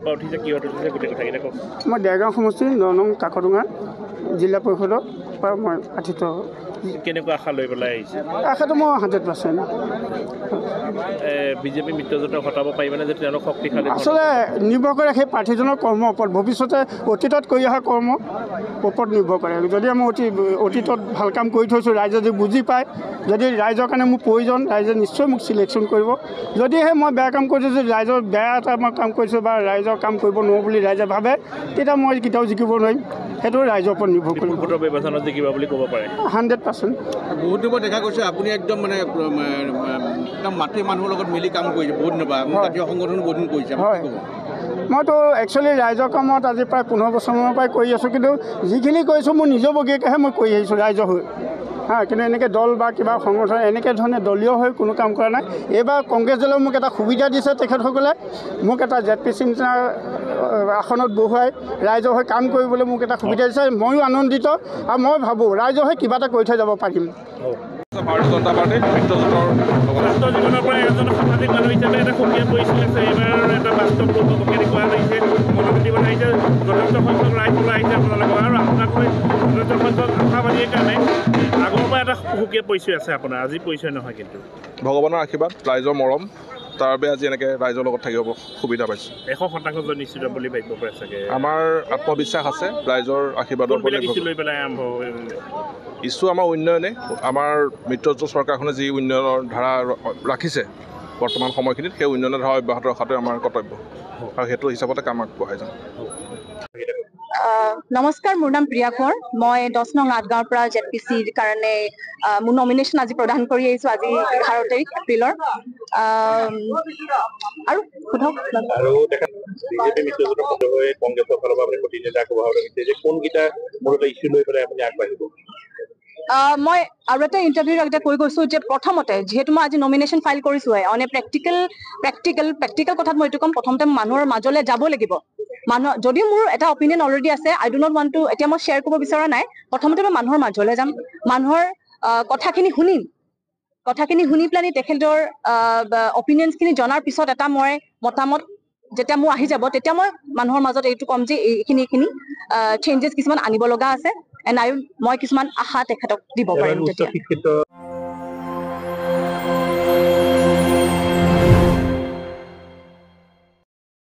পৰা উঠিছে কিহত উঠিছে গোটেই কথাকেইটা কওক মই দেৰগাঁও সমষ্টি 9 নং কাকডোঙা জিলা পৰিষদৰ পৰা মই প্ৰাৰ্থিত কেনেকুৱা আশা লৈ পেলাই আহিছে আশাটো মই 100%। বিজেপি মিত্ৰজোঁটক হটাব পাৰিবনে যে তেওঁলোক শক্তিশালী আচলতে নিৰ্ভৰ কৰে সেই প্ৰাৰ্থীজনৰ কৰ্মৰ ওপৰত ভৱিষ্যতে অতীতত কৰি অহা কৰ্মৰ ওপৰত নিৰ্ভৰ কৰে যদি মই অতীতত ভাল কাম কৰি থৈছোঁ ৰাইজে যদি বুজি পায় যদি ৰাইজৰ কাৰণে মোৰ প্ৰয়োজন ৰাইজে নিশ্চয় মোক চিলেকশ্যন কৰিব যদিহে মই বেয়া কাম কৰিছোঁ যদি ৰাইজৰ বেয়া এটা মই কাম কৰিছোঁ বা ৰাইজৰ কাম কৰিব নোৱাৰোঁ বুলি ৰাইজে ভাবে তেতিয়া মই কেতিয়াও জিকিব নোৱাৰিম সেইটো ৰাইজৰ ওপৰত নিৰ্ভৰ কৰিব ভোটৰ ব্যৱধানত জিকিব বুলি ক'ব পাৰে 100%। বহুত দিনৰ দেখা গৈছে আপুনি একদম মানে একদম মাটি মানুহৰ লগত মিলি কাম কৰিছে বহুত দিনৰ পৰা জাতীয় সংগঠন বহুত দিন কৰিছে হয় মইতো একচুৱেলি ৰাইজৰ কামত আজি প্ৰায় 15 বছৰমানৰ পৰাই কৰি আছোঁ কিন্তু যিখিনি কৰিছোঁ মোৰ নিজৰ বগীয়াকৈহে মই কৰি আহিছোঁ ৰাইজৰ হৈ কিন্তু এনেকৈ দল বা কিবা সংগঠন এনেকৈ ধৰণে দলীয় হৈ কোনো কাম কৰা নাই এইবাৰ কংগ্ৰেছ দলে মোক এটা সুবিধা দিছে তেখেতসকলে মোক এটা ZPC আসনত বহুৱাই ৰাইজৰ হৈ কাম কৰিবলৈ মোক এটা সুবিধা দিছে ময়ো আনন্দিত আৰু মই ভাবোঁ ৰাইজৰ হৈ কিবা এটা কৰি থৈ যাব পাৰিম ভাৰতীয় জনতা পাৰ্টীৰ মিত্ৰজোঁটৰ ছাত্ৰ জীৱনৰ পৰা এজন সামাজিক মানুহ হিচাপে এটা সুকীয়া পৰিচয় আছে এইবাৰ এটা বাস্তৱ ৰূপ কেনেকুৱা লাগিছে মনোনীতি বনাইছে যথেষ্ট সংখ্যক ৰাইজ ওলাই আহিছে আপোনালোকৰ আৰু আপোনাকলৈ যথেষ্ট সংখ্যক আশাবাদীৰ কাৰণে আগৰ পৰা এটা সুকীয়া পৰিচয় আছে আপোনাৰ আজি পৰিচয় নহয় কিন্তু ভগৱানৰ আশীৰ্বাদ ৰাইজৰ মৰম তাৰ বাবে আজি এনেকৈ ৰাইজৰ লগত থাকিব সুবিধা পাইছোঁ 100% নিশ্চিত বুলি ভাবিব পাৰে চাগে আমাৰ আত্মবিশ্বাস আছে ৰাইজৰ আশীৰ্বাদৰ ওপৰত লৈ পেলাই আৰম্ভ ইছ্যু আমাৰ উন্নয়নে আমাৰ মিত্ৰজোঁট চৰকাৰখনে যি উন্নয়নৰ ধাৰা ৰাখিছে বৰ্তমান সময়খিনিত সেই উন্নয়নৰ ধাৰা অব্যাহত ৰখাটোৱে আমাৰ কৰ্তব্য আৰু সেইটো হিচাপতে কাম আগবঢ়াই যাম নমস্কাৰ মোৰ নাম প্ৰিয়া কোঁৱৰ মই 10 নং আঠগাঁৱৰ পৰা ZPCৰ কাৰণে মোৰ নমিনেশ্যন আজি প্ৰদান কৰি আহিছোঁ আজি 18 তাৰিখ এপ্ৰিলৰ আৰু সোধক আৰু বিজেপি মিত্ৰজোঁটৰ সদস্য হৈ কংগ্ৰেছৰ ফালৰ পৰা আপুনি প্ৰতিনিধিত্ব আগবঢ়াব লাগিছে যে কোনকেইটা মূলত ইছ্যু লৈ পেলাই আপুনি আগবাঢ়িব মই আৰু এটা ইণ্টাৰভিউৰ আগতে কৈ গৈছোঁ যে প্ৰথমতে যিহেতু মই আজি নমিনেশ্যন ফাইল কৰিছোঁ অন এ প্ৰেক্টিকেল কথাত মই এইটো ক'ম প্ৰথমতে মানুহৰ মাজলৈ যাব লাগিব মানুহ যদিও মোৰ এটা অপিনিয়ন অলৰেডি আছে আই ডু নট ৱান্ট টু এতিয়া মই শ্বেয়াৰ কৰিব বিচৰা নাই প্ৰথমতে মই মানুহৰ মাজলৈ যাম মানুহৰ কথাখিনি শুনি পেলাই তেখেতৰ অপিনিয়নছখিনি জনাৰ পিছত এটা মই মতামত যেতিয়া মোৰ আহি যাব তেতিয়া মই মানুহৰ মাজত এইটো ক'ম যে এইখিনি চেঞ্জেছ কিছুমান আনিব লগা আছে মই কিছুমান আশা তেখেতক দিব পাৰিম